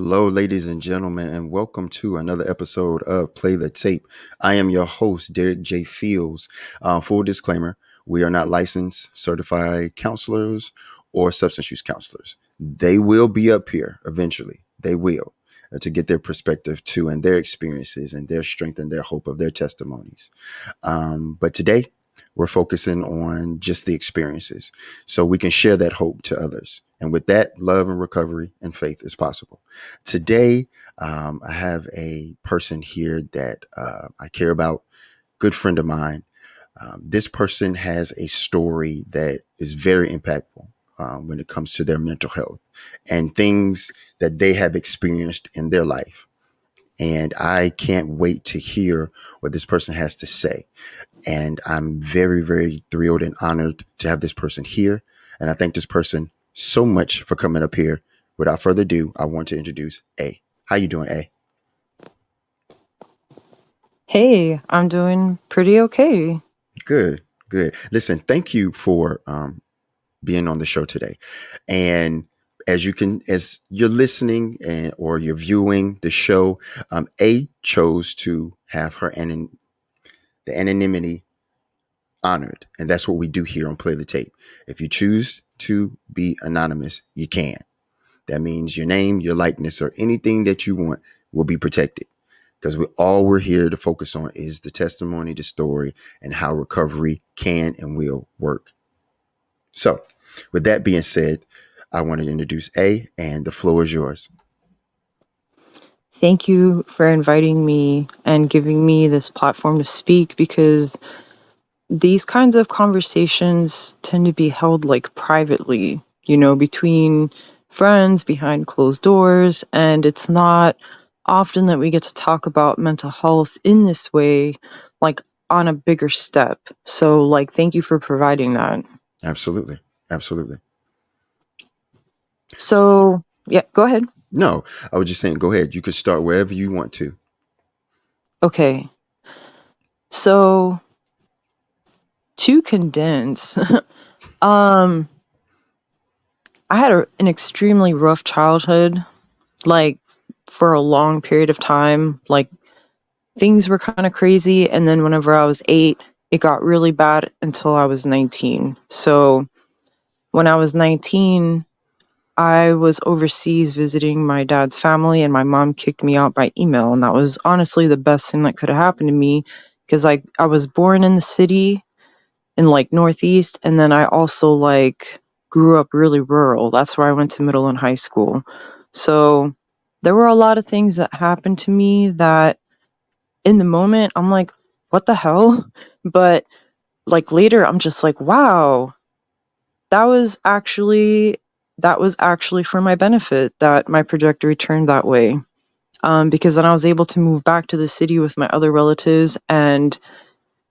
Hello, ladies and gentlemen, and welcome to another episode of Play the Tape. I am your host, Derek J. Fields. Full disclaimer, we are not licensed, certified counselors, or substance use counselors. They will be up here eventually. They will, to get their perspective too, and their experiences, and their strength, and their hope of their testimonies. But today, we're focusing on just the experiences so we can share that hope to others. And with that, love and recovery and faith is possible. Today, I have a person here that I care about, good friend of mine. This person has a story that is very impactful when it comes to their mental health and things that they have experienced in their life. And I can't wait to hear what this person has to say. And I'm very, very thrilled and honored to have this person here. And I thank this person so much for coming up here. Without further ado, I want to introduce A. How you doing, A? Hey, I'm doing pretty okay. Good, good. Listen, thank you for being on the show today. And as you're listening or you're viewing the show, A chose to have the anonymity honored. And that's what we do here on Play the Tape. If you choose to be anonymous, you can. That means your name, your likeness, or anything that you want will be protected. Because we're here to focus on is the testimony, the story, and how recovery can and will work. So, with that being said, I want to introduce A, and the floor is yours. Thank you for inviting me and giving me this platform to speak because these kinds of conversations tend to be held like privately, between friends behind closed doors. And it's not often that we get to talk about mental health in this way, like on a bigger step. So, thank you for providing that. Absolutely. Absolutely. So, yeah, go ahead. No, I was just saying, go ahead. You could start wherever you want to. Okay. So, to condense, um, I had an extremely rough childhood, like for a long period of time. Like things were kind of crazy, and then whenever I was 8, it got really bad until I was 19. So when I was 19, I was overseas visiting my dad's family, and my mom kicked me out by email, and that was honestly the best thing that could have happened to me because I was born in the city in like Northeast, and then I also grew up really rural. That's where I went to middle and high school. So there were a lot of things that happened to me that in the moment I'm like, what the hell? But later I'm just like, wow, that was actually for my benefit that my trajectory turned that way. Because then I was able to move back to the city with my other relatives, and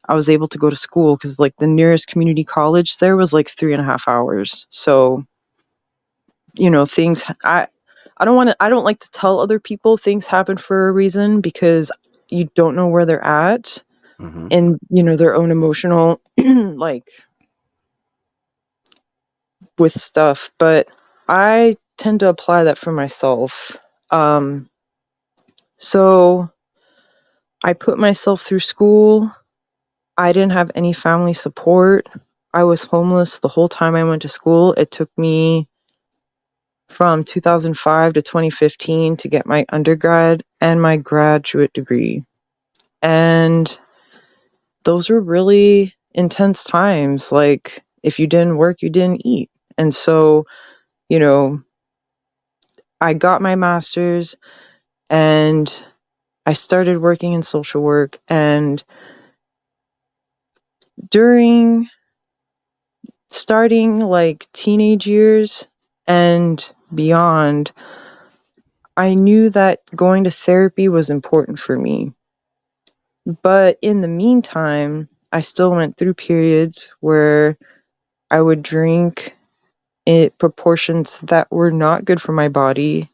I was able to go to school because the nearest community college there was 3.5 hours. So, things I don't like to tell other people things happen for a reason because you don't know where they're at Mm-hmm. and, their own emotional with stuff. But I tend to apply that for myself. Um, so I put myself through school. I didn't have any family support. I was homeless the whole time I went to school. It took me from 2005 to 2015 to get my undergrad and my graduate degree. And those were really intense times. Like, if you didn't work, you didn't eat. And so, you know, I got my master's and I started working in social work. And during starting teenage years and beyond, I knew that going to therapy was important for me. But in the meantime, I still went through periods where I would drink in proportions that were not good for my body.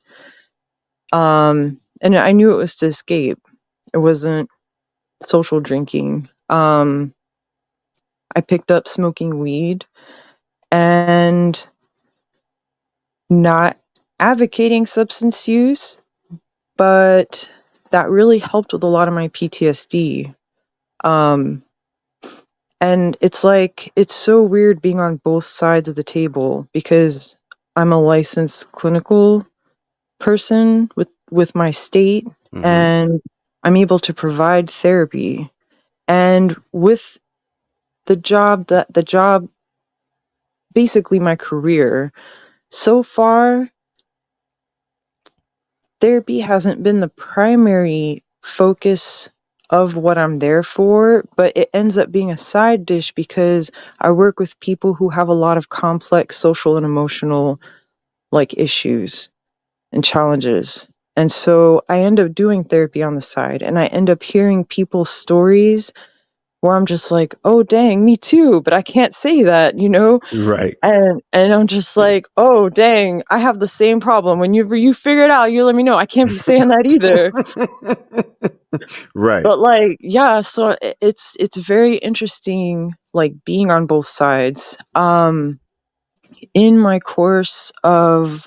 And I knew it was to escape. It wasn't social drinking. I picked up smoking weed and not advocating substance use, but that really helped with a lot of my PTSD. Um, and it's like, it's so weird being on both sides of the table because I'm a licensed clinical person with my state, Mm-hmm. and I'm able to provide therapy. And with the job, basically my career, so far, therapy hasn't been the primary focus of what I'm there for, but it ends up being a side dish because I work with people who have a lot of complex social and emotional like issues and challenges. And so I end up doing therapy on the side, and I end up hearing people's stories where I'm just like, "Oh dang, me too," but I can't say that, you know? Right. And I'm just like, "Oh dang, I have the same problem. Whenever you figure it out, you let me know. I can't be saying that either." Right. But like, yeah, so it's very interesting like being on both sides. In my course of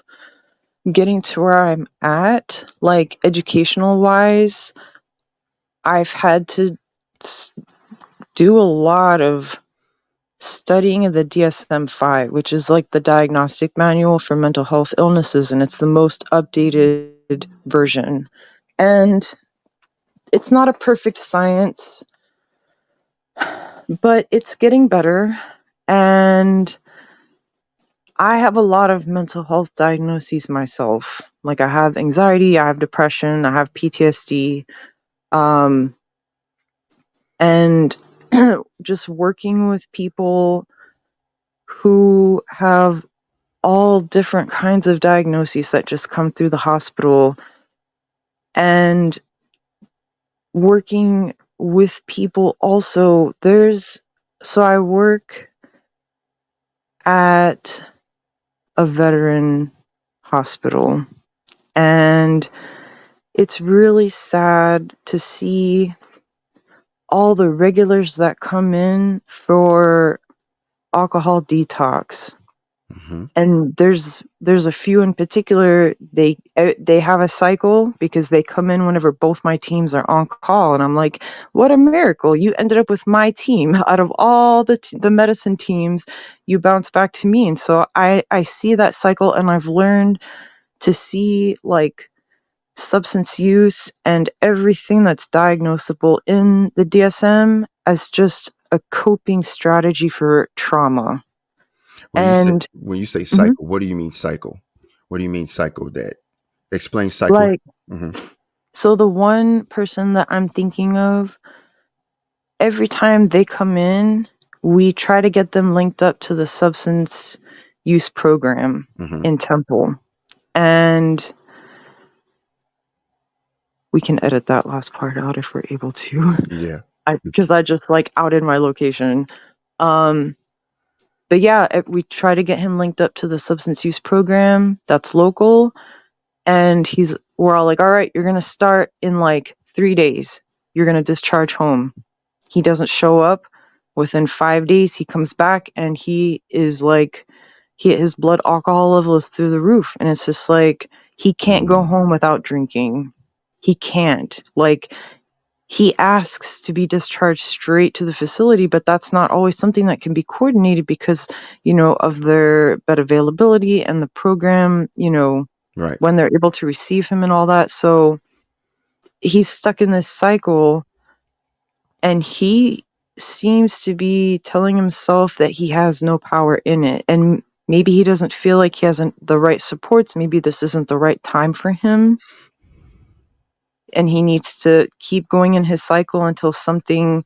getting to where I'm at, like educational wise, I've had to s- do a lot of studying of the DSM-5, which is like the diagnostic manual for mental health illnesses, and it's the most updated version. And it's not a perfect science, but it's getting better. And I have a lot of mental health diagnoses myself. Like I have anxiety, I have depression, I have PTSD. Um, and just working with people who have all different kinds of diagnoses that just come through the hospital, and working with people also, so I work at a veteran hospital, and it's really sad to see all the regulars that come in for alcohol detox. Mm-hmm. And there's a few in particular. They have a cycle because they come in whenever both my teams are on call, and I'm like, what a miracle! You ended up with my team out of all the medicine teams. You bounce back to me, and so I see that cycle, and I've learned to see like substance use and everything that's diagnosable in the DSM as just a coping strategy for trauma. And When you say mhm, cycle, what do you mean cycle? What do you mean cycle? That explain cycle. like, Mm-hmm. so the one person that I'm thinking of, every time they come in, we try to get them linked up to the substance use program Mm-hmm. in Temple. And we can edit that last part out if we're able to. Yeah. Because I just like outed my location. Um, but yeah, we try to get him linked up to the substance use program that's local. And we're all like, all right, you're going to start in like 3 days. You're going to discharge home. He doesn't show up. Within 5 days, he comes back and he is like, his blood alcohol level is through the roof. And it's just like, he can't go Mm, home without drinking. He can't. Like, he asks to be discharged straight to the facility, but that's not always something that can be coordinated because, of their bed availability and the program, right. when they're able to receive him and all that. So he's stuck in this cycle, and he seems to be telling himself that he has no power in it. And maybe he doesn't feel like he hasn't the right supports. Maybe this isn't the right time for him. And he needs to keep going in his cycle until something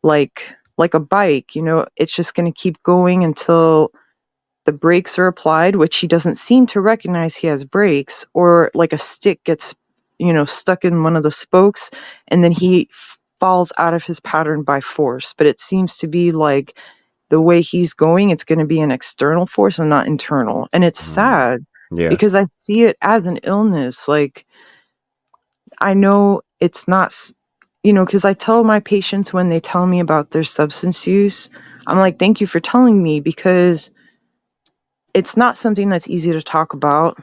like a bike, it's just going to keep going until the brakes are applied, which he doesn't seem to recognize he has brakes, or like a stick gets, stuck in one of the spokes, and then he falls out of his pattern by force. But it seems to be like the way he's going, it's going to be an external force and not internal. And it's Mm, sad yes. because I see it as an illness. Like, I know it's not, because I tell my patients when they tell me about their substance use, I'm like, thank you for telling me, because it's not something that's easy to talk about.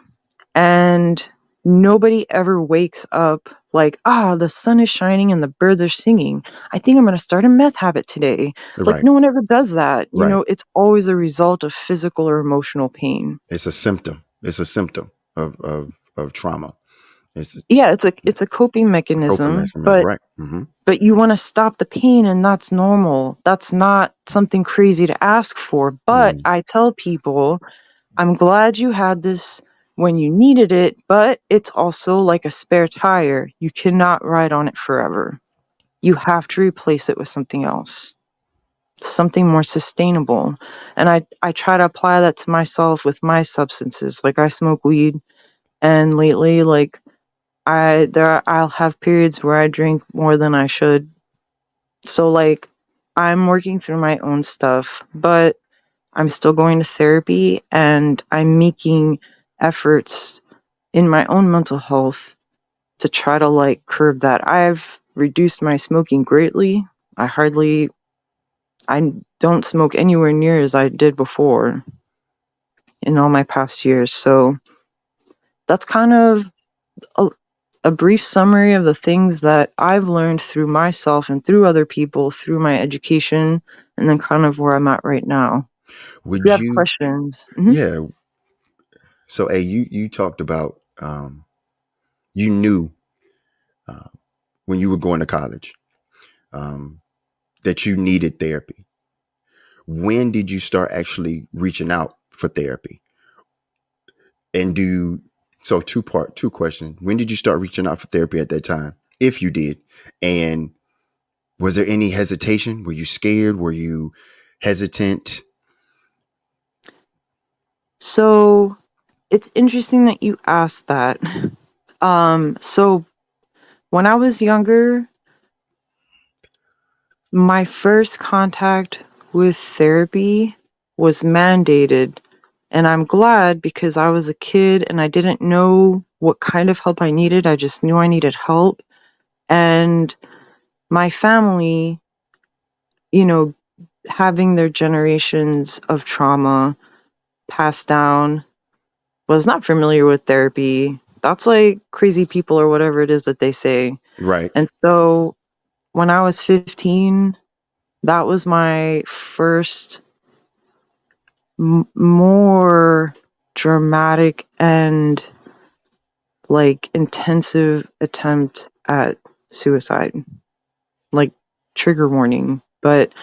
And nobody ever wakes up like, the sun is shining and the birds are singing. I think I'm going to start a meth habit today. Like, Right. no one ever does that. Right. It's always a result of physical or emotional pain. It's a symptom. It's a symptom of trauma. It's Yeah, it's a coping a coping mechanism, mechanism. but Right. Hmm. you want to stop the pain, and that's normal. That's not something crazy to ask for. But Mm. I tell people, I'm glad you had this when you needed it, but it's also like a spare tire. You cannot ride on it forever. You have to replace it with something else, something more sustainable. And I try to apply that to myself with my substances. Like, I smoke weed, and lately, like, I'll have periods where I drink more than I should. So, like, I'm working through my own stuff, but I'm still going to therapy, and I'm making efforts in my own mental health to try to, like, curb that. I've reduced my smoking greatly. I don't smoke anywhere near as I did before in all my past years. So that's kind of a, a brief summary of the things that I've learned through myself and through other people, through my education, and then kind of where I'm at right now. If you Would have you? questions. Yeah. So, you talked about you knew uh, when you were going to college um, that you needed therapy. When did you start actually reaching out for therapy? And so two questions. When did you start reaching out for therapy at that time? If you did, and was there any hesitation? Were you scared? Were you hesitant? So it's interesting that you asked that. So when I was younger, my first contact with therapy was mandated, and I'm glad because I was a kid and I didn't know what kind of help I needed. I just knew I needed help. And my family, you know, having their generations of trauma passed down, was not familiar with therapy. That's like crazy people or whatever it is that they say. Right. And so when I was 15, that was my first more dramatic and like intensive attempt at suicide, like trigger warning. But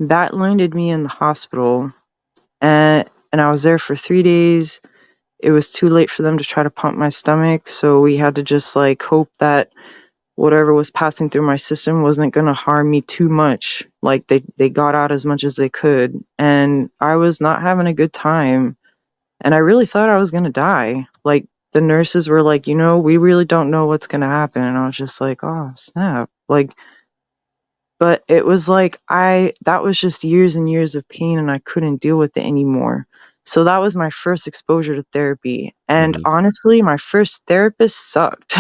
that landed me in the hospital, and I was there for 3 days. It was too late for them to try to pump my stomach, so we had to just like hope that whatever was passing through my system wasn't going to harm me too much. Like, they got out as much as they could, and I was not having a good time, and I really thought I was going to die. Like, the nurses were like, we really don't know what's going to happen, and I was just like, oh snap. Like, but it was like that was just years and years of pain, and I couldn't deal with it anymore. So that was my first exposure to therapy, and Hmm. honestly, my first therapist sucked.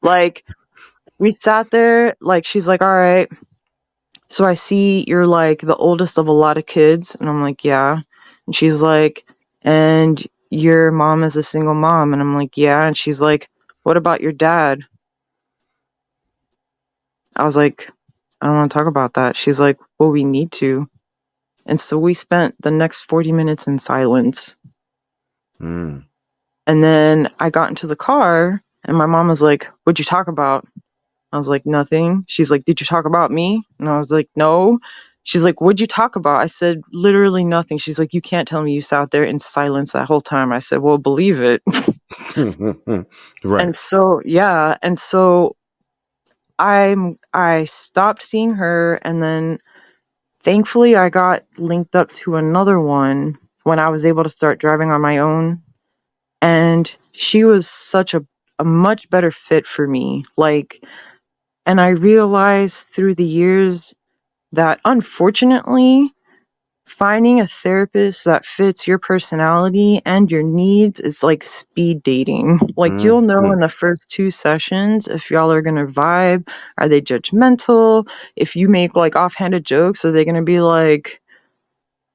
Like, we sat there, like, she's like, all right, so I see you're like the oldest of a lot of kids. And I'm like, yeah. And she's like, and your mom is a single mom. And I'm like, yeah. And she's like, what about your dad? I was like, I don't want to talk about that. She's like, well, we need to. And so we spent the next 40 minutes in silence. Mm. And then I got into the car, and my mom was like, what'd you talk about? I was like, nothing. She's like, did you talk about me? And I was like, no. She's like, what'd you talk about? I said, literally nothing. She's like, you can't tell me you sat there in silence that whole time. I said, well, believe it. Right. And so, yeah. And so I stopped seeing her, and then thankfully I got linked up to another one when I was able to start driving on my own. And she was such a much better fit for me. Like, and I realized through the years that, unfortunately, finding a therapist that fits your personality and your needs is like speed dating. Like, you'll know Hmm. in the first 2 sessions if y'all are gonna vibe. Are they judgmental? If you make like offhanded jokes, are they gonna be like,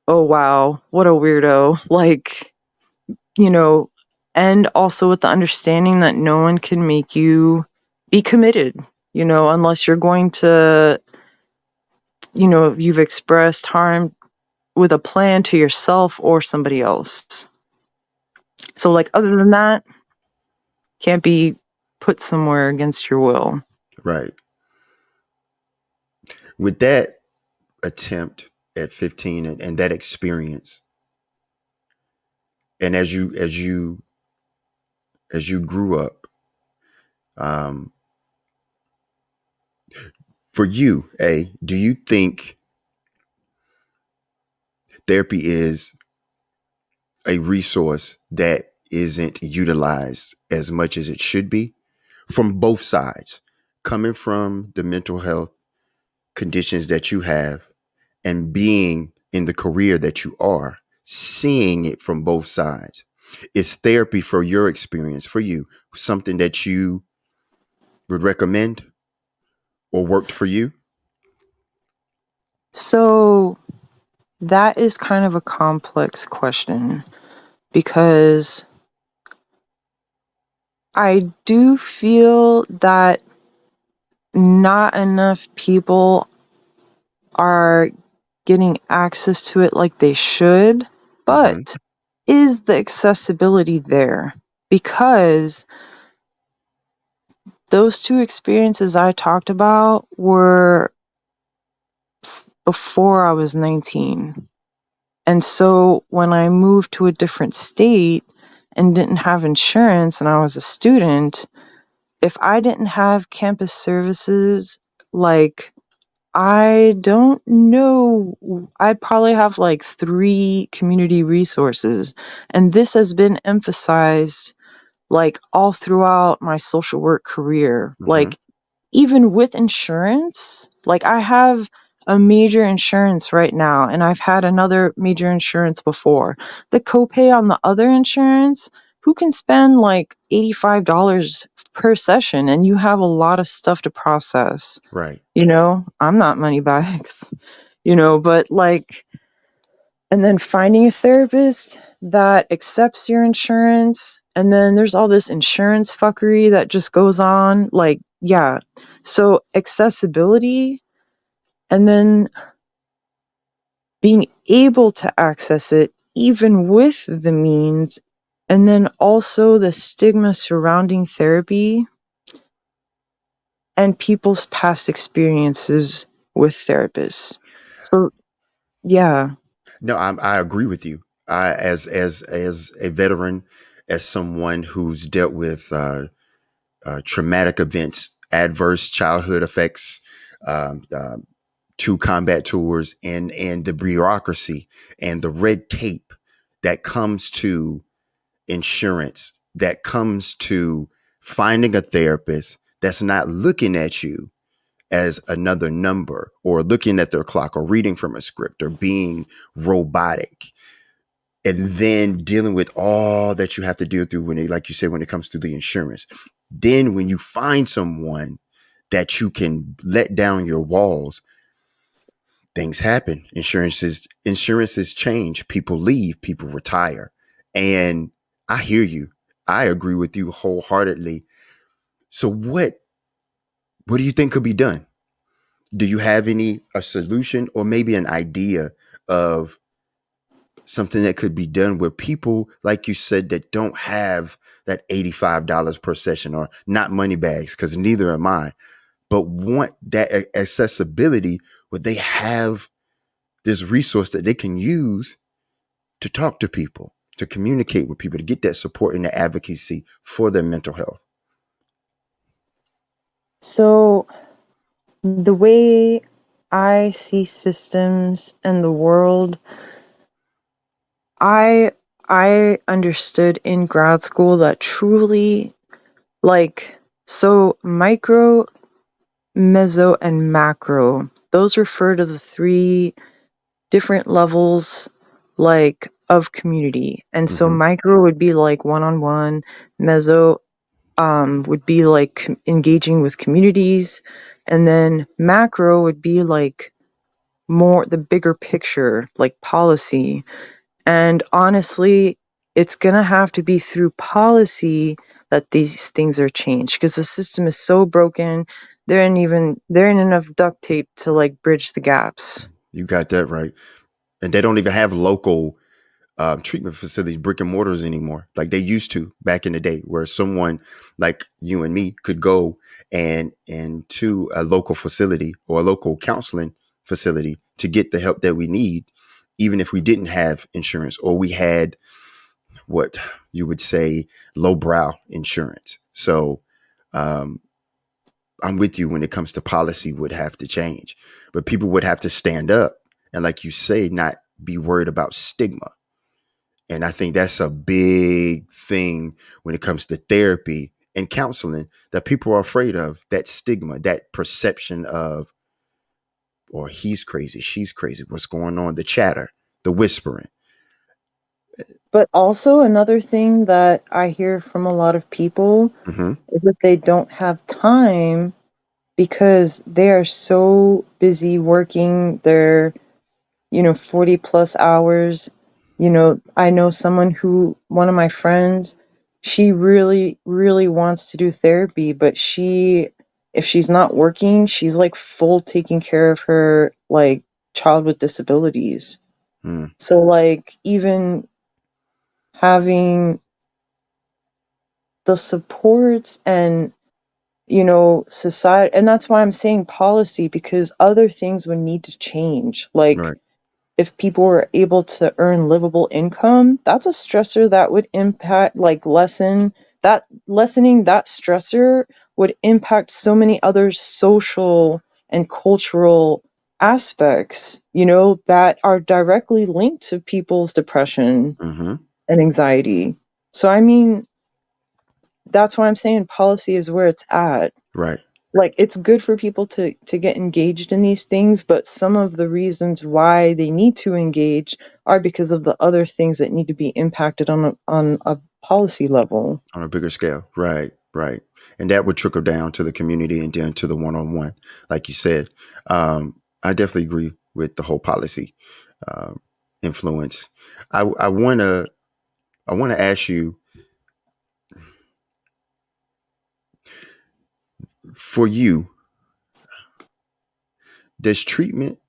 oh wow, what a weirdo? Like, you know, and also with the understanding that no one can make you be committed, unless you're going to, you've expressed harm with a plan to yourself or somebody else. So, like, other than that, can't be put somewhere against your will. Right. With that attempt at 15 and that experience, and as you grew up, um, for you, do you think therapy is a resource that isn't utilized as much as it should be from both sides, coming from the mental health conditions that you have and being in the career that you are, seeing it from both sides? Is therapy, for your experience, for you, something that you would recommend or worked for you? So, that is kind of a complex question because I do feel that not enough people are getting access to it like they should, Mm-hmm. but is the accessibility there? Because those two experiences I talked about were before I was 19. And so when I moved to a different state and didn't have insurance and I was a student, if I didn't have campus services, like, I don't know, I'd probably have like 3 community resources. And this has been emphasized like all throughout my social work career. Mm-hmm. Like, even with insurance, like, I have a major insurance right now, and I've had another major insurance before. The copay on the other insurance, who can spend like $85 per session, and you have a lot of stuff to process. Right. I'm not money bags, but like, and then finding a therapist that accepts your insurance, and then there's all this insurance fuckery that just goes on, like, yeah. So accessibility, and then being able to access it even with the means, and then also the stigma surrounding therapy and people's past experiences with therapists. So yeah. No, I agree with you. As a veteran, as someone who's dealt with traumatic events, adverse childhood effects, um, uh, 2 combat tours, and the bureaucracy and the red tape that comes to insurance, that comes to finding a therapist that's not looking at you as another number or looking at their clock or reading from a script or being robotic, and then dealing with all that you have to deal through when it, like you said, when it comes to the insurance. Then when you find someone that you can let down your walls, things happen. Insurances change, people leave, people retire. And I hear you. I agree with you wholeheartedly. So what do you think could be done? Do you have a solution or maybe an idea of something that could be done where people, like you said, that don't have that $85 per session, or not money bags, because neither am I, but want that accessibility where they have this resource that they can use to talk to people, to communicate with people, to get that support and the advocacy for their mental health? So the way I see systems and the world, I I understood in grad school that truly, like, so micro, meso, and macro, those refer to the 3 different levels, like, of community. And so Mm-hmm. micro would be like one-on-one, meso would be like engaging with communities, and then macro would be like more the bigger picture, like policy. And honestly, it's going to have to be through policy that these things are changed, because the system is so broken. There ain't enough duct tape to like bridge the gaps. You got that right. And they don't even have local treatment facilities, brick and mortars anymore, like they used to back in the day, where someone like you and me could go and to a local facility or a local counseling facility to get the help that we need, even if we didn't have insurance or we had what you would say lowbrow insurance. So um, I'm with you when it comes to policy would have to change, but people would have to stand up and, like you say, not be worried about stigma. And I think that's a big thing when it comes to therapy and counseling, that people are afraid of, that stigma, that perception of, or he's crazy, she's crazy, what's going on, the chatter, the whispering. But also another thing that I hear from a lot of people Hmm. is that they don't have time because they are so busy working their 40 plus hours. I know one of my friends, she really, really wants to do therapy, but if she's not working, she's like full taking care of her like child with disabilities. Mm, So like even having the supports and society, and that's why I'm saying policy, because other things would need to change. Like right. if people were able to earn livable income, that's a stressor that would impact, like lessening that stressor would impact so many other social and cultural aspects, that are directly linked to people's depression Hmm. and anxiety. So I mean, that's why I'm saying policy is where it's at. Right. Like it's good for people to get engaged in these things, but some of the reasons why they need to engage are because of the other things that need to be impacted on a policy level. On a bigger scale. Right. Right. And that would trickle down to the community and then to the one-on-one, like you said. I definitely agree with the whole policy um, influence. I want to ask you, for you, does treatment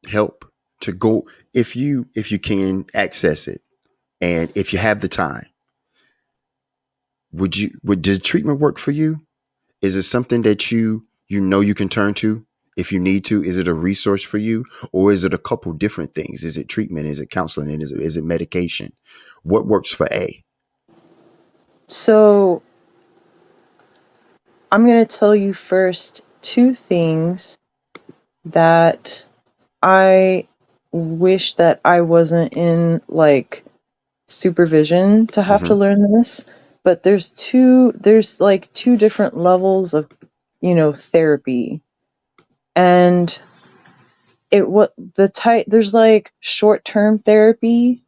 help to go, if you can access it and if you have the time, would treatment work for you? Is it something that you can turn to if you need to? Is it a resource for you, or is it a couple different things? Is it treatment? Is it counseling? And is it medication? What works for A? So I'm going to tell you first two things that I wish that I wasn't in like supervision to have Mm-hmm. to learn this, but there's like two different levels of therapy. And it what the type there's like short-term therapy,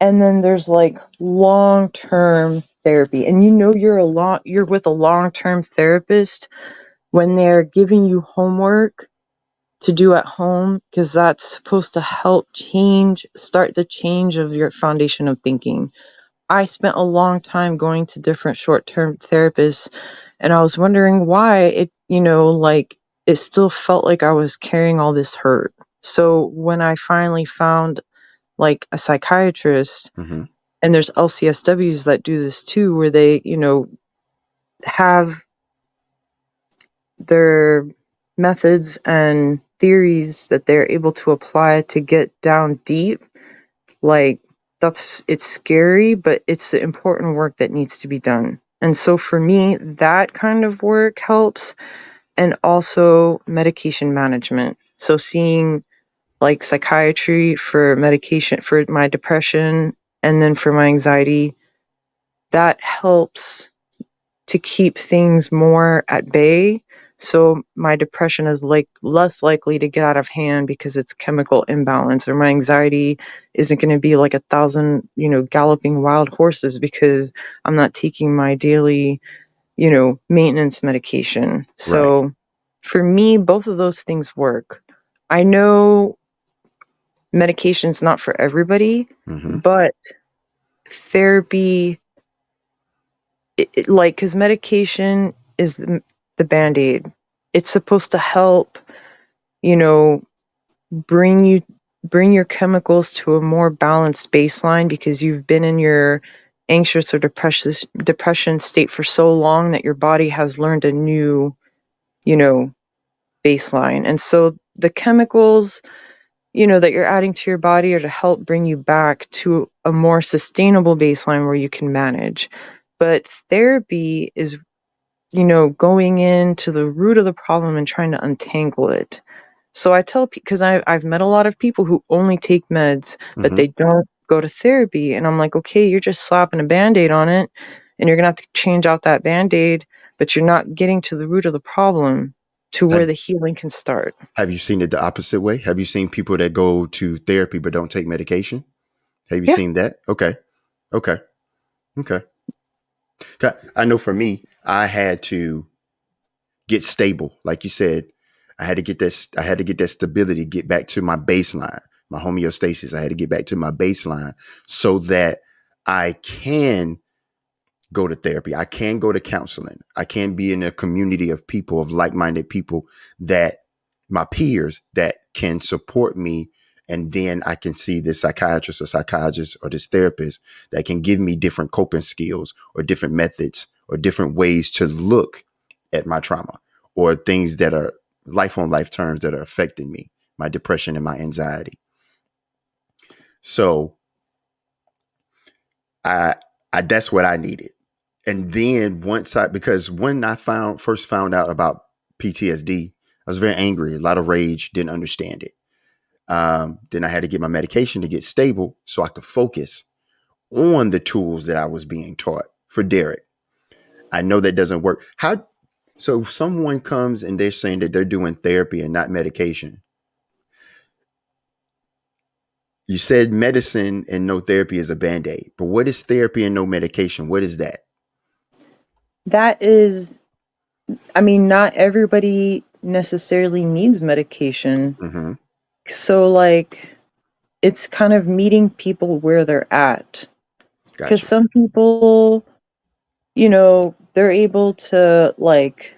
and then there's like long-term therapy. And you're with a long-term therapist when they're giving you homework to do at home, because that's supposed to help start the change of your foundation of thinking. I spent a long time going to different short-term therapists, and I was wondering why like it still felt like I was carrying all this hurt. So when I finally found like a psychiatrist, Mm-hmm. and there's LCSWs that do this too, where they, have their methods and theories that they're able to apply to get down deep, like it's scary, but it's the important work that needs to be done. And so for me, that kind of work helps. And also medication management. So seeing like psychiatry for medication for my depression, and then for my anxiety, that helps to keep things more at bay. So my depression is like less likely to get out of hand because it's chemical imbalance, or my anxiety isn't going to be like 1,000, galloping wild horses because I'm not taking my daily, maintenance medication. Right. So for me, both of those things work. I know medication's not for everybody, Mm-hmm. but therapy, like, because medication is the band-aid. It's supposed to help, you know, bring you bring your chemicals to a more balanced baseline because you've been in your anxious or depression state for so long that your body has learned a new, you know, baseline. And so the chemicals, that you're adding to your body are to help bring you back to a more sustainable baseline where you can manage. But therapy is, going into the root of the problem and trying to untangle it. So I tell people, because I've met a lot of people who only take meds, but Hmm. they don't go to therapy. And I'm like, okay, you're just slapping a Band-Aid on it, and you're going to have to change out that Band-Aid, but you're not getting to the root of the problem, to where Have, the healing can start. have you seen it the opposite way? Have you seen people that go to therapy but don't take medication? Have you Yeah. seen that? Okay. Okay. Okay. 'Cause I know for me, I had to get stable. Like you said, I had to get this, I had to get that stability, get back to my baseline, my homeostasis. I had to get back to my baseline so that I can go to therapy. I can go to counseling. I can be in a community of people, of like-minded people, that my peers that can support me. And then I can see this psychiatrist or psychologist or this therapist that can give me different coping skills or different methods or different ways to look at my trauma or things that are life on life terms that are affecting me, my depression and my anxiety. So I, that's what I needed. And then because when I first found out about PTSD, I was very angry, a lot of rage, didn't understand it. Then I had to get my medication to get stable so I could focus on the tools that I was being taught for Derek. I know that doesn't work. So if someone comes and they're saying that they're doing therapy and not medication, you said medicine and no therapy is a band-aid, but what is therapy and no medication? What is that? That is, I mean, not everybody necessarily needs medication. Mm-hmm. So, like, it's kind of meeting people where they're at. Because Gotcha. some people, they're able to, like,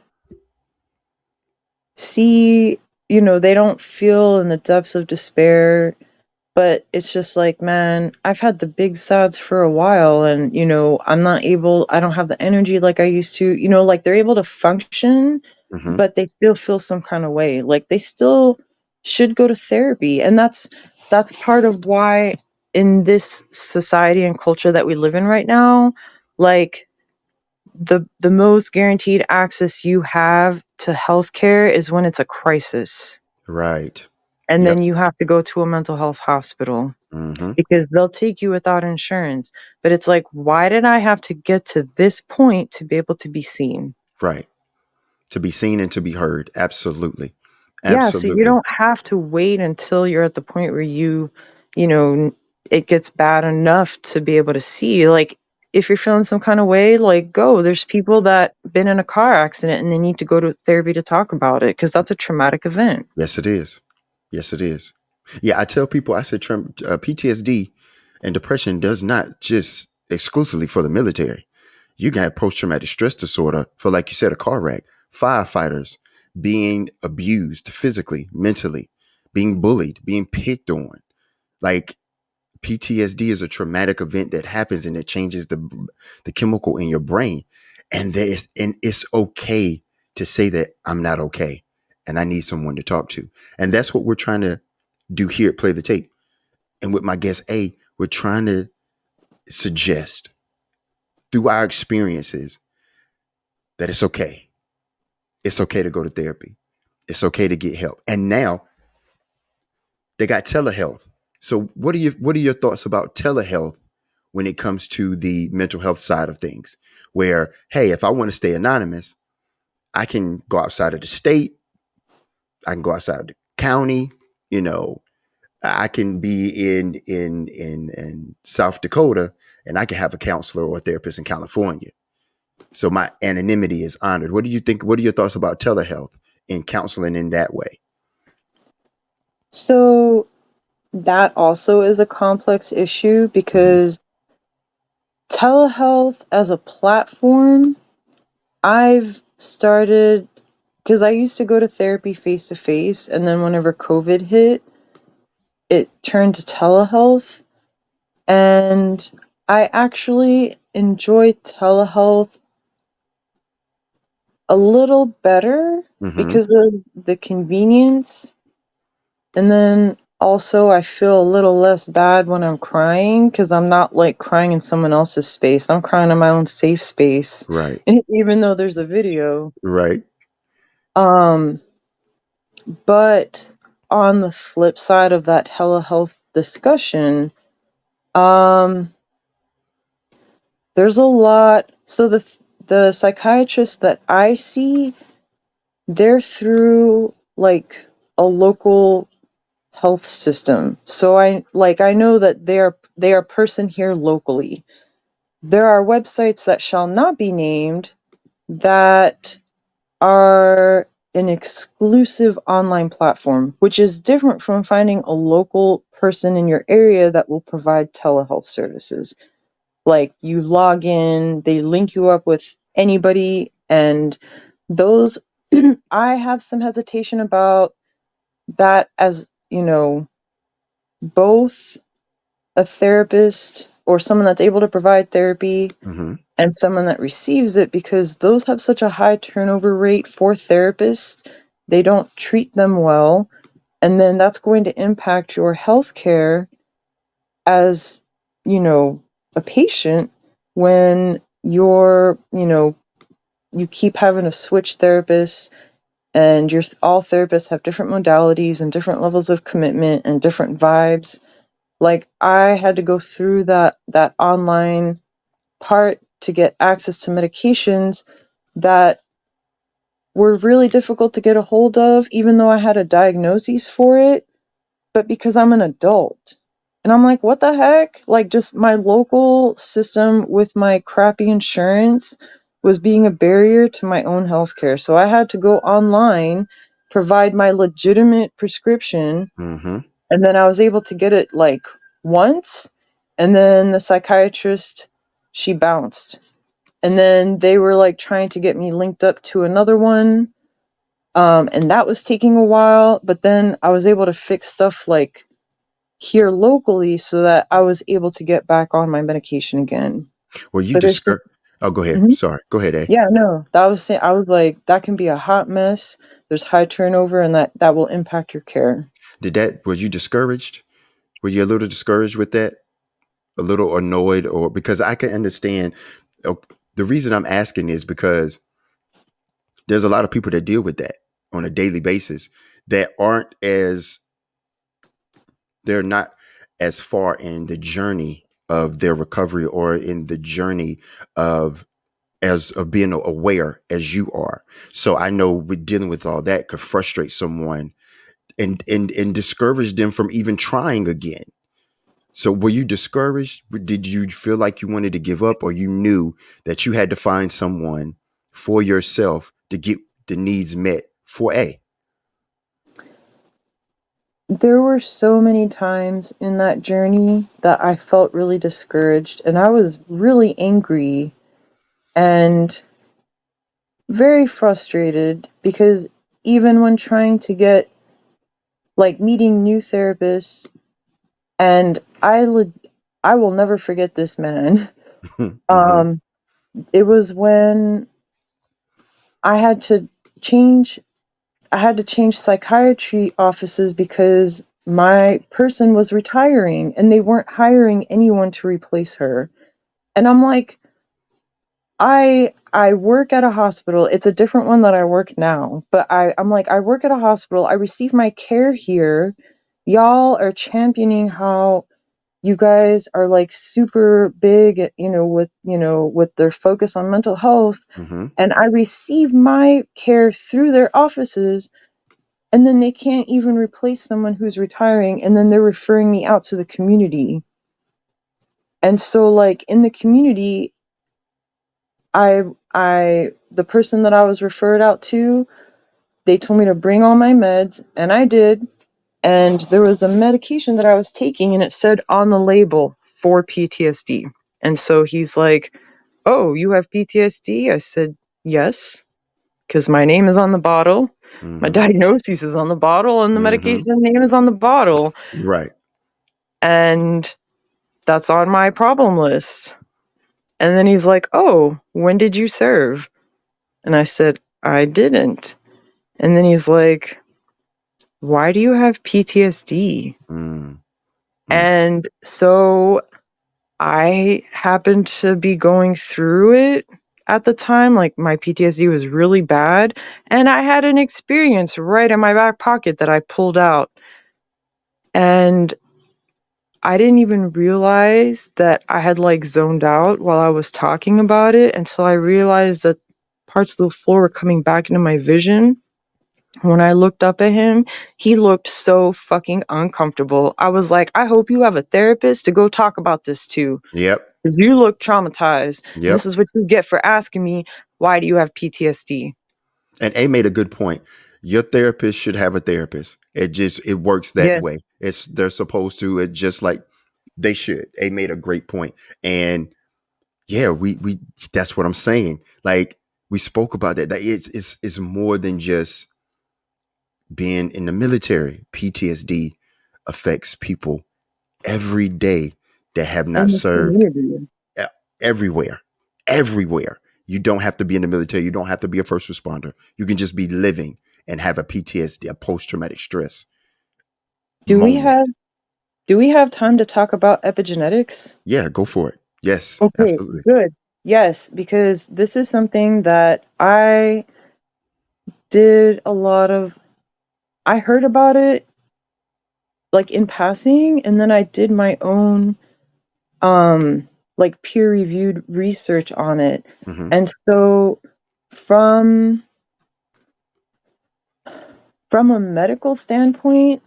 see, they don't feel in the depths of despair, but it's just like, man, I've had the big sads for a while, and I don't have the energy like I used to. Like, they're able to function, Mm-hmm. but they still feel some kind of way. Like, they still should go to therapy. And that's part of why, in this society and culture that we live in right now, like, the most guaranteed access you have to healthcare is when it's a crisis, Right. and then Yep. you have to go to a mental health hospital Mm-hmm. because they'll take you without insurance. But it's like, why did I have to get to this point to be able to be seen? Right. To be seen and to be heard. Absolutely. Yeah, so you Absolutely. don't have to wait until you're at the point where you know, it gets bad enough to be able to see. Like, if you're feeling some kind of way, like, go. There's people that been in a car accident and they need to go to therapy to talk about it because that's a traumatic event. Yes, it is. Yes, it is. Yeah, I tell people, I said PTSD and depression does not just exclusively for the military. You can have post traumatic stress disorder for, like you said, a car wreck, firefighters being abused physically, mentally, being bullied, being picked on. Like PTSD is a traumatic event that happens and it changes the chemical in your brain. And it's okay to say that I'm not okay and I need someone to talk to. And that's what we're trying to do here at Play the Tape. And with my guest A, we're trying to suggest through our experiences that it's okay. It's okay to go to therapy. It's okay to get help. And now they got telehealth. So what are your thoughts about telehealth when it comes to the mental health side of things? Where, hey, if I want to stay anonymous, I can go outside of the state, I can go outside of the county, you know, I can be in South Dakota and I can have a counselor or a therapist in California. So my anonymity is honored. What do you think? What are your thoughts about telehealth and counseling in that way? So that also is a complex issue Mm-hmm. because telehealth as a platform, I've started because I used to go to therapy face to face, and then whenever COVID hit, it turned to telehealth. And I actually enjoy telehealth a little better Mm-hmm. because of the convenience. And then also, I feel a little less bad when I'm crying because I'm not like crying in someone else's space. I'm crying in my own safe space, Right. even though there's a video. Right. Um, but on the flip side of that telehealth discussion, um, there's a lot. So the psychiatrists that I see, they're through like a local health system. So I know that they are a person here locally. There are websites that shall not be named that are an exclusive online platform, which is different from finding a local person in your area that will provide telehealth services. Like you log in, they link you up with anybody, and those I have some hesitation about that as, both a therapist or someone that's able to provide therapy Mm-hmm. and someone that receives it, because those have such a high turnover rate for therapists. They don't treat them well, and then that's going to impact your health care as, you know, a patient when you keep having to switch therapists, and all therapists have different modalities and different levels of commitment and different vibes. Like I had to go through that online part to get access to medications that were really difficult to get a hold of, even though I had a diagnosis for it, but because I'm an adult. And I'm like, what the heck? Like, just my local system with my crappy insurance was being a barrier to my own healthcare. So I had to go online, provide my legitimate prescription, Mm-hmm. and then I was able to get it like once. And then the psychiatrist, she bounced. And then they were like trying to get me linked up to another one. And that was taking a while. But then I was able to fix stuff like here locally so that I was able to get back on my medication again. Well, you But it's just, discover. Oh, go ahead. mhm. Sorry. Go ahead, A. Yeah, no, I was like, that can be a hot mess. There's high turnover, and that will impact your care. Were you discouraged? Were you a little discouraged with that? A little annoyed, or because I can understand. oh, The reason I'm asking is because there's a lot of people that deal with that on a daily basis that aren't as they're not as far in the journey of their recovery or in the journey of as of being aware as you are. So I know with dealing with all that could frustrate someone and discourage them from even trying again. So were you discouraged? Did you feel like you wanted to give up, or you knew that you had to find someone for yourself to get the needs met for A? There were so many times in that journey that I felt really discouraged, and I was really angry and very frustrated because even when trying to get like meeting new therapists, and I will never forget this man. Mm-hmm. Um, it was when I had to change I had to change psychiatry offices because my person was retiring and they weren't hiring anyone to replace her. And I'm like, I work at a hospital. It's a different one that I work now, but I'm like, I work at a hospital. I receive my care here. Y'all are championing how you guys are like super big, with their focus on mental health. Mm-hmm. And I receive my care through their offices, and then they can't even replace someone who's retiring, and then they're referring me out to the community. And so like in the community, I the person that I was referred out to, they told me to bring all my meds, and I did. And there was a medication that I was taking, and it said on the label for PTSD. And so he's like, "Oh, you have PTSD?" I said, "Yes, because my name is on the bottle. My Mm-hmm. diagnosis is on the bottle, and the Mm-hmm. medication name is on the bottle. Right. And that's on my problem list." And then he's like, "Oh, when did you serve?" And I said, "I didn't." And then he's like, "Why do you have PTSD?" Mm-hmm. And so I happened to be going through it at the time. Like, my PTSD was really bad. And I had an experience right in my back pocket that I pulled out. And I didn't even realize that I had like zoned out while I was talking about it until I realized that parts of the floor were coming back into my vision. When I looked up at him, he looked so fucking uncomfortable. I was like, I hope you have a therapist to go talk about this to. Yep. 'Cause you look traumatized. And this Yep. is what you get for asking me, why do you have PTSD? And A made a good point. Your therapist should have a therapist. It works that Yes. way. It's they're supposed to. It just like they should. A made a great point. And yeah, we that's what I'm saying. Like we spoke about that. That it's more than just being in the military. PTSD affects people every day that have not In the served community. e- everywhere. Everywhere. You don't have to be in the military. You don't have to be a first responder. You can just be living and have a PTSD, a post traumatic stress Do we have moment. do we have time to talk about epigenetics? Yeah, go for it. Yes, Okay, absolutely. good. Yes, because this is something that did a lot of I heard about it like in passing, and then I did my own like peer reviewed research on it. Hmm. And so from from a medical standpoint,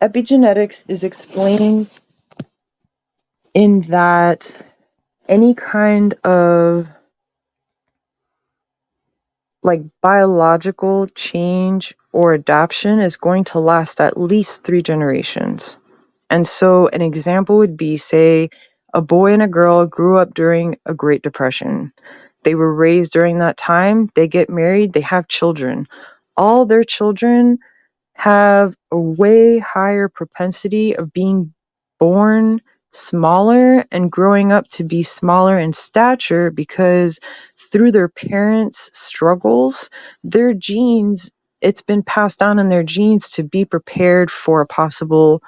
epigenetics is explained in that any kind of like biological change or adaptation is going to last at least 3 generations. And so an example would be, say, a boy and a girl grew up during a Great Depression. They were raised during that time, they get married, they have children. All their children have a way higher propensity of being born smaller and growing up to be smaller in stature because through their parents' struggles, their genes, it's been passed down in their genes to be prepared for a possible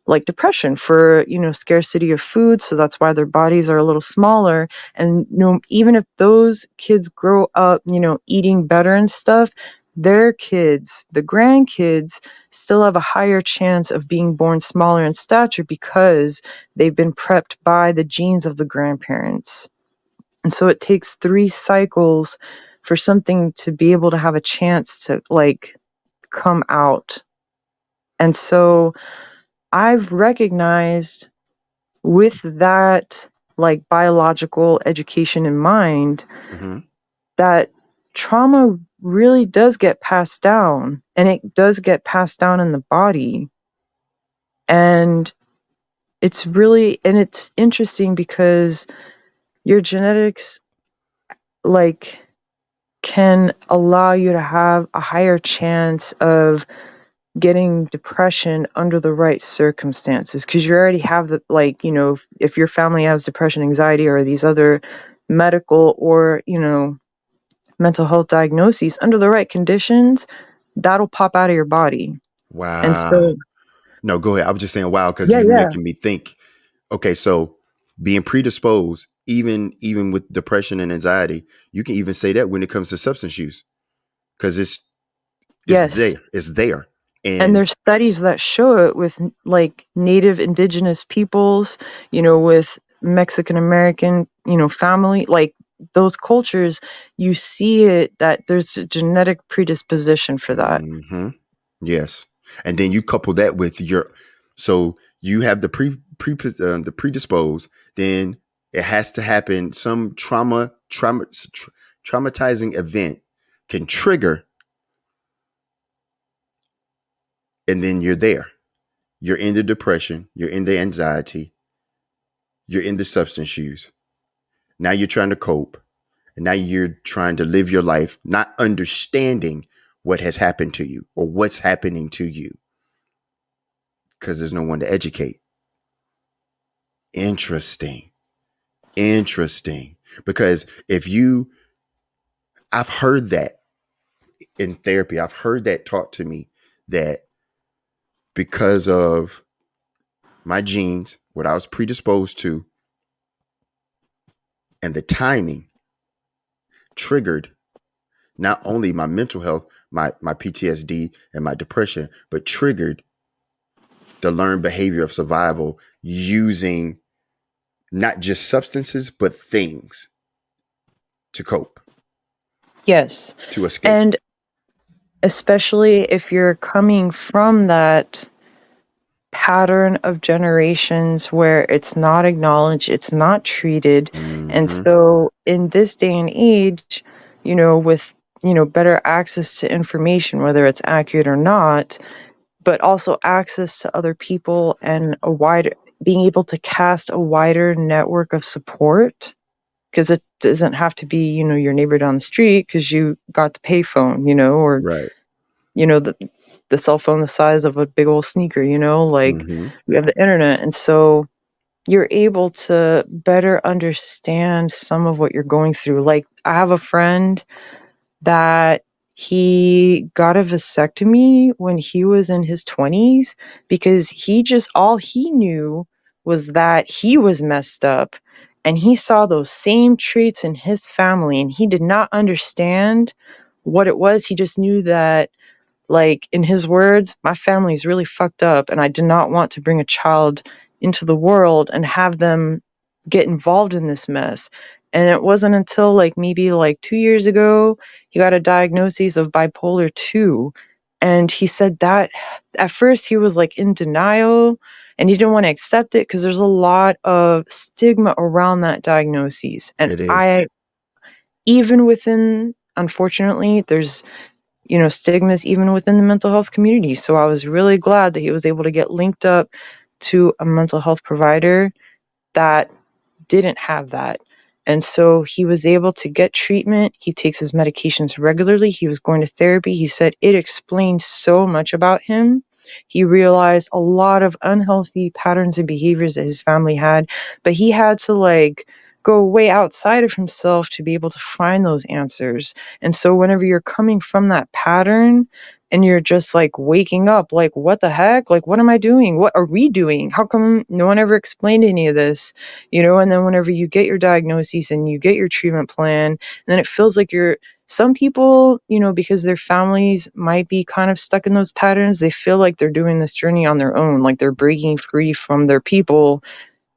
like depression for scarcity of food, so that's why their bodies are a little smaller. And even if those kids grow up eating better and stuff, their kids, the grandkids, still have a higher chance of being born smaller in stature because they've been prepped by the genes of the grandparents. And so it takes 3 cycles for something to be able to have a chance to like come out. And so I've recognized with that like biological education in mind Hmm. that trauma really does get passed down, and it does get passed down in the body. And it's interesting because your genetics like can allow you to have a higher chance of getting depression under the right circumstances because you already have the like if your family has depression, anxiety, or these other medical or mental health diagnoses under the right conditions, that'll pop out of your body. And Wow. so No, go ahead. I was just saying wow because yeah, you're yeah, making me think. Okay, so being predisposed, even with depression and anxiety, you can even say that when it comes to substance use because it's yes. there, it's there, And and there's studies that show it with like native indigenous peoples, with Mexican American, family, like those cultures, you see it that there's a genetic predisposition for that. hmm yes, and then you couple that with your, so you have the predisposed, then it has to happen. Some traumatizing event can trigger, and then you're there. You're in the depression. You're in the anxiety. You're in the substance use. Now you're trying to cope. And now you're trying to live your life, not understanding what has happened to you or what's happening to you because there's no one to educate. Interesting. Interesting. Because I've heard that in therapy, I've heard that taught to me that because of my genes, what I was predisposed to, and the timing triggered not only my mental health, my PTSD and my depression, but triggered the learned behavior of survival using not just substances, but things to cope, Yes. to escape. And especially if you're coming from that pattern of generations where it's not acknowledged, it's not treated. And Mm-hmm. so in this day and age, with, better access to information, whether it's accurate or not, but also access to other people and being able to cast a wider network of support, because it doesn't have to be, your neighbor down the street because you got the payphone, or Right. the cell phone the size of a big old sneaker, like Mm-hmm. we have the internet. And so you're able to better understand some of what you're going through. Like, I have a friend that he got a vasectomy when he was in his 20s because all he knew was that he was messed up, and he saw those same traits in his family, and he did not understand what it was. He just knew that, like, in his words, my family's really fucked up, and I did not want to bring a child into the world and have them get involved in this mess. And it wasn't until like maybe like 2 years ago, he got a diagnosis of bipolar 2. And he said that at first he was like in denial and he didn't want to accept it because there's a lot of stigma around that diagnosis. And It is. even within, unfortunately, there's stigmas even within the mental health community. So I was really glad that he was able to get linked up to a mental health provider that didn't have that. And so he was able to get treatment. He takes his medications regularly. He was going to therapy. He said it explained so much about him. He realized a lot of unhealthy patterns and behaviors that his family had, but he had to like go way outside of himself to be able to find those answers. And so whenever you're coming from that pattern and you're just like waking up, like, what the heck? Like, what am I doing? What are we doing? How come no one ever explained any of this? And then whenever you get your diagnosis and you get your treatment plan, and then it feels like some people, because their families might be kind of stuck in those patterns, they feel like they're doing this journey on their own, like they're breaking free from their people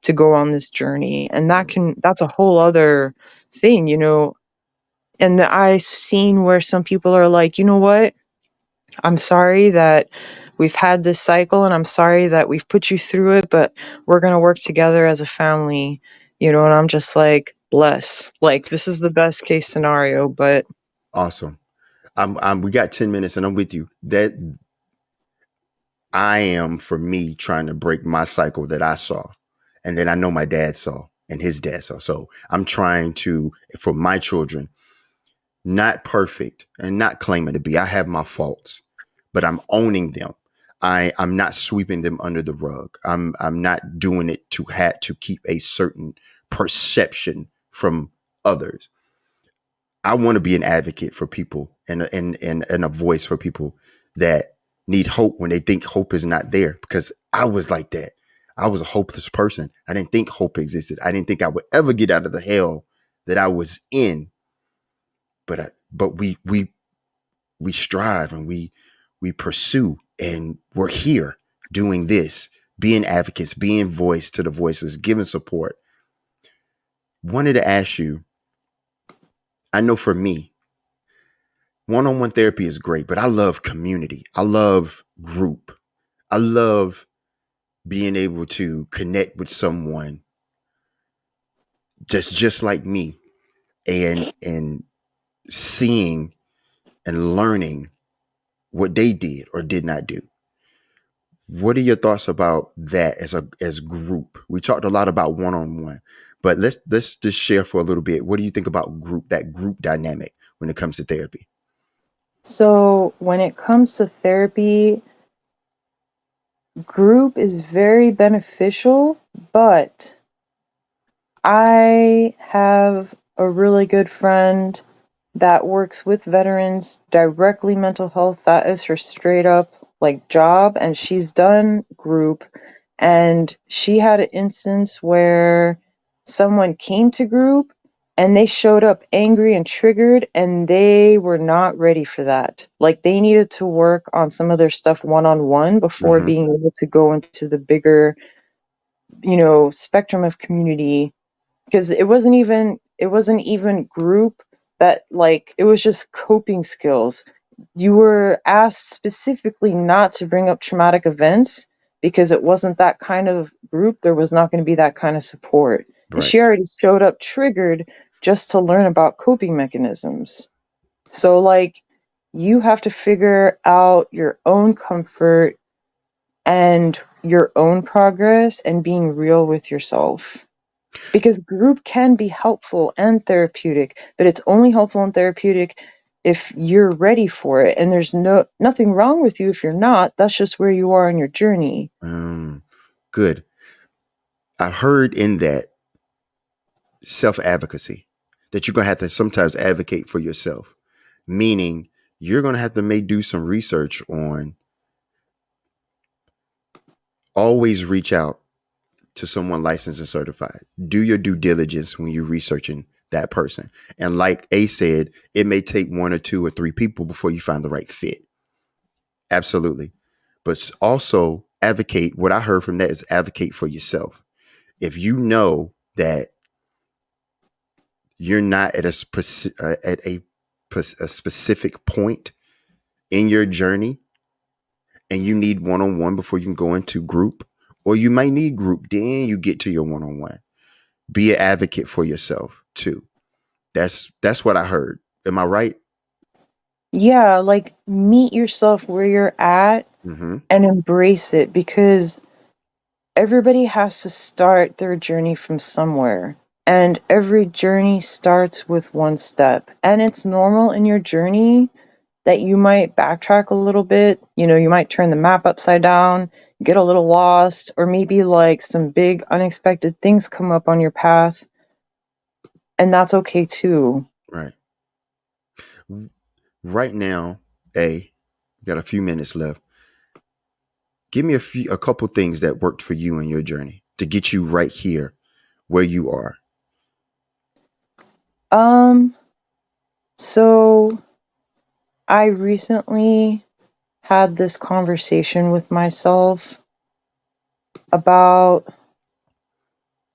to go on this journey. And that's a whole other thing. And I've seen where some people are like, you know what? I'm sorry that we've had this cycle, and I'm sorry that we've put you through it, but we're going to work together as a family, and I'm just like, bless. Like, this is the best case scenario, but Awesome. We got 10 minutes and I'm with you. That I am, for me, trying to break my cycle that I saw. And then I know my dad saw and his dad saw. So I'm trying to, for my children, not perfect and not claiming to be. I have my faults, but I'm owning them. I'm not sweeping them under the rug. I'm not doing it to keep a certain perception from others. I want to be an advocate for people and a voice for people that need hope when they think hope is not there, because I was like that. I was a hopeless person. I didn't think hope existed. I didn't think I would ever get out of the hell that I was in. But we strive and we pursue, and we're here doing this, being advocates, being voice to the voiceless, giving support. Wanted to ask you, I know for me, one-on-one therapy is great, but I love community. I love group. I love being able to connect with someone just like me, and seeing and learning what they did or did not do. What are your thoughts about that as group? We talked a lot about one on one, but let's just share for a little bit. What do you think about that group dynamic when it comes to therapy? So, when it comes to therapy, group is very beneficial, but I have a really good friend that works with veterans directly mental health. That is her straight up like job, and she's done group. And she had an instance where someone came to group and they showed up angry and triggered, and they were not ready for that. Like they needed to work on some of their stuff one on one before Hmm. being able to go into the bigger, spectrum of community, because it wasn't even group, that like it was just coping skills. You were asked specifically not to bring up traumatic events because it wasn't that kind of group. There was not going to be that kind of support, and Right. she already showed up triggered just to learn about coping mechanisms. So like you have to figure out your own comfort and your own progress and being real with yourself, because group can be helpful and therapeutic, but it's only helpful and therapeutic if you're ready for it, and there's nothing wrong with you if you're not. That's just where you are on your journey. Um, Good. I've heard in that self advocacy that you're gonna have to sometimes advocate for yourself, meaning you're gonna have to may do some research on always reach out to someone licensed and certified. Do your due diligence when you're researching that person. And like A said, it may take one or two or three people before you find the right fit. Absolutely. But also advocate. What I heard from that is advocate for yourself. If you know that you're not at a specific point in your journey and you need one on one before you can go into group, or you might need group, then you get to your one on one. Be an advocate for yourself too. That's what I heard. Am I right? Yeah, like meet yourself where you're at Mm-hmm. and embrace it, because everybody has to start their journey from somewhere. And every journey starts with one step. And it's normal in your journey that you might backtrack a little bit. You might turn the map upside down, get a little lost, or maybe like some big unexpected things come up on your path, and that's okay too. Right. Right now, we got a few minutes left. Give me a couple things that worked for you in your journey to get you right here where you are. Um, so I recently had this conversation with myself about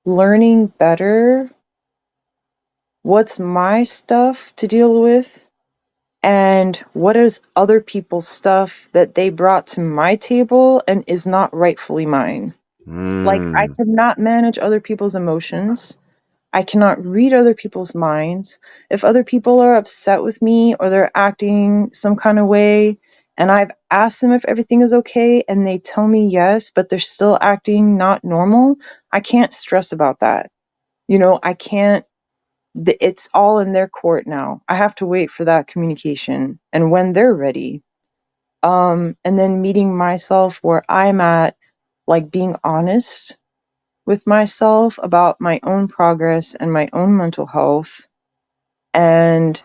learning better what's my stuff to deal with and what is other people's stuff that they brought to my table and is not rightfully mine. Like, I Mm, cannot manage other people's emotions. I cannot read other people's minds. If other people are upset with me or they're acting some kind of way, and I've asked them if everything is okay and they tell me yes, but they're still acting not normal, I can't stress about that. I can't, it's all in their court now. I have to wait for that communication and when they're ready. And then meeting myself where I'm at, like being honest with myself about my own progress and my own mental health, and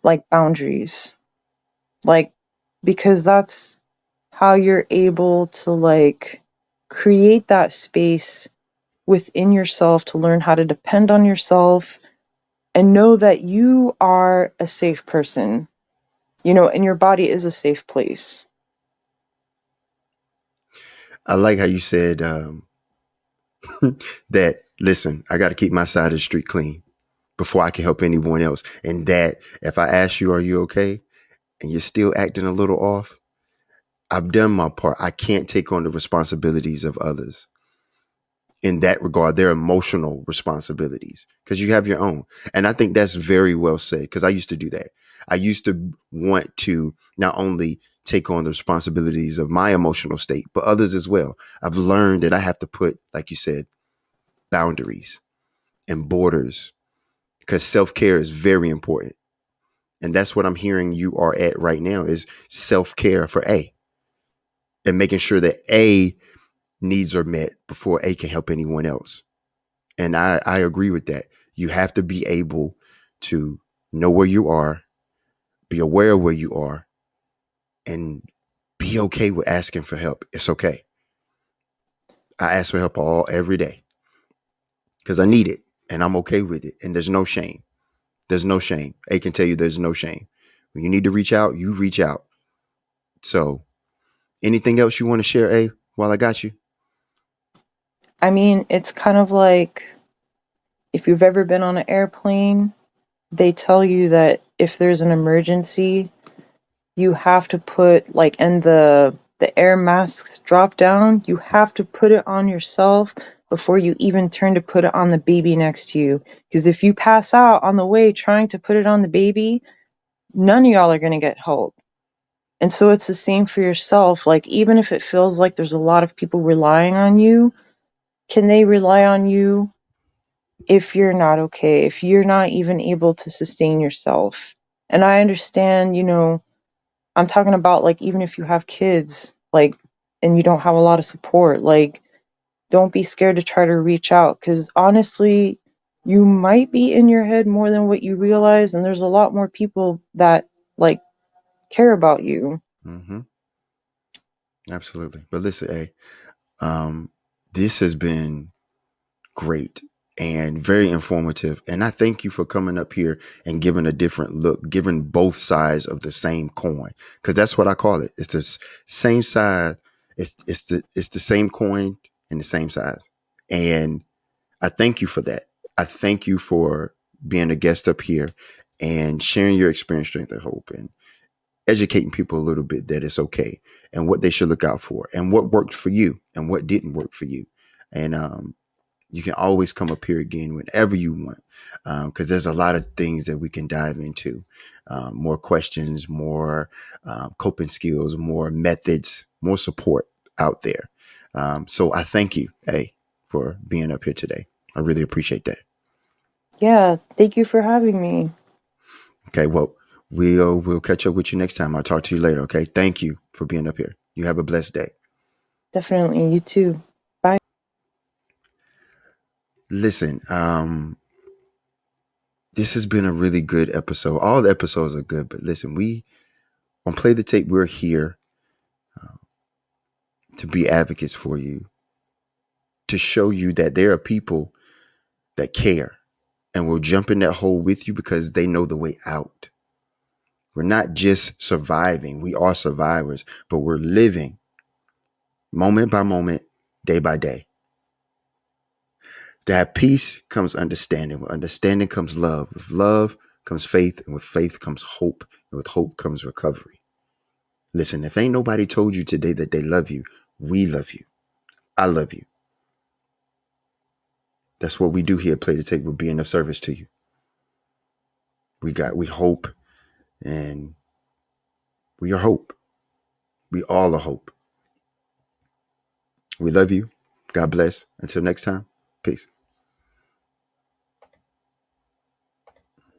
like boundaries. Like, because that's how you're able to like create that space within yourself to learn how to depend on yourself and know that you are a safe person, and your body is a safe place. I like how you said that. Listen, I got to keep my side of the street clean before I can help anyone else. And that if I ask you, "Are you okay?" and you're still acting a little off, I've done my part. I can't take on the responsibilities of others in that regard, their emotional responsibilities, because you have your own. And I think that's very well said, because I used to do that. I used to want to not only take on the responsibilities of my emotional state, but others as well. I've learned that I have to put, like you said, boundaries and borders, because self-care is very important. And that's what I'm hearing you are at right now, is self-care for A, and making sure that A needs are met before A can help anyone else. And I agree with that. You have to be able to know where you are, be aware of where you are, and be okay with asking for help. It's okay. I ask for help every day because I need it, and I'm okay with it. And there's no shame. There's no shame. A can tell you there's no shame. When you need to reach out, you reach out. So anything else you want to share, A, while I got you? I mean, it's kind of like if you've ever been on an airplane, they tell you that if there's an emergency, you have to put like and the air masks drop down, you have to put it on yourself before you even turn to put it on the baby next to you. Because if you pass out on the way trying to put it on the baby, none of y'all are going to get help. And so it's the same for yourself. Like, even if it feels like there's a lot of people relying on you, can they rely on you if you're not okay, if you're not even able to sustain yourself? And I understand, I'm talking about like even if you have kids, like, and you don't have a lot of support, like, don't be scared to try to reach out because honestly, you might be in your head more than what you realize, and there's a lot more people that like care about you. Mm-hmm. Absolutely. But listen, A, this has been great and very informative. And I thank you for coming up here and giving a different look, giving both sides of the same coin, because that's what I call it. It's the same side. It's the same coin and the same size. And I thank you for that. I thank you for being a guest up here and sharing your experience, strength, and hope, and educating people a little bit that it's okay and what they should look out for and what worked for you and what didn't work for you. And you can always come up here again whenever you want, because there's a lot of things that we can dive into, more questions, more coping skills, more methods, more support out there. So I thank you, A, for being up here today. I really appreciate that. Yeah, thank you for having me. Okay, well, we'll catch up with you next time. I'll talk to you later. Okay, thank you for being up here. You have a blessed day. Definitely, you too. Bye. Listen, this has been a really good episode. All the episodes are good, but listen, we on Play the Tape, we're here to be advocates for you, to show you that there are people that care and will jump in that hole with you because they know the way out. We're not just surviving, we are survivors, but we're living moment by moment, day by day. To have peace comes understanding. With understanding comes love. With love comes faith. And with faith comes hope. And with hope comes recovery. Listen, if ain't nobody told you today that they love you, we love you. I love you. That's what we do here at Play the Tape. We're being of service to you. We hope, and we are hope. We all are hope. We love you. God bless. Until next time, peace.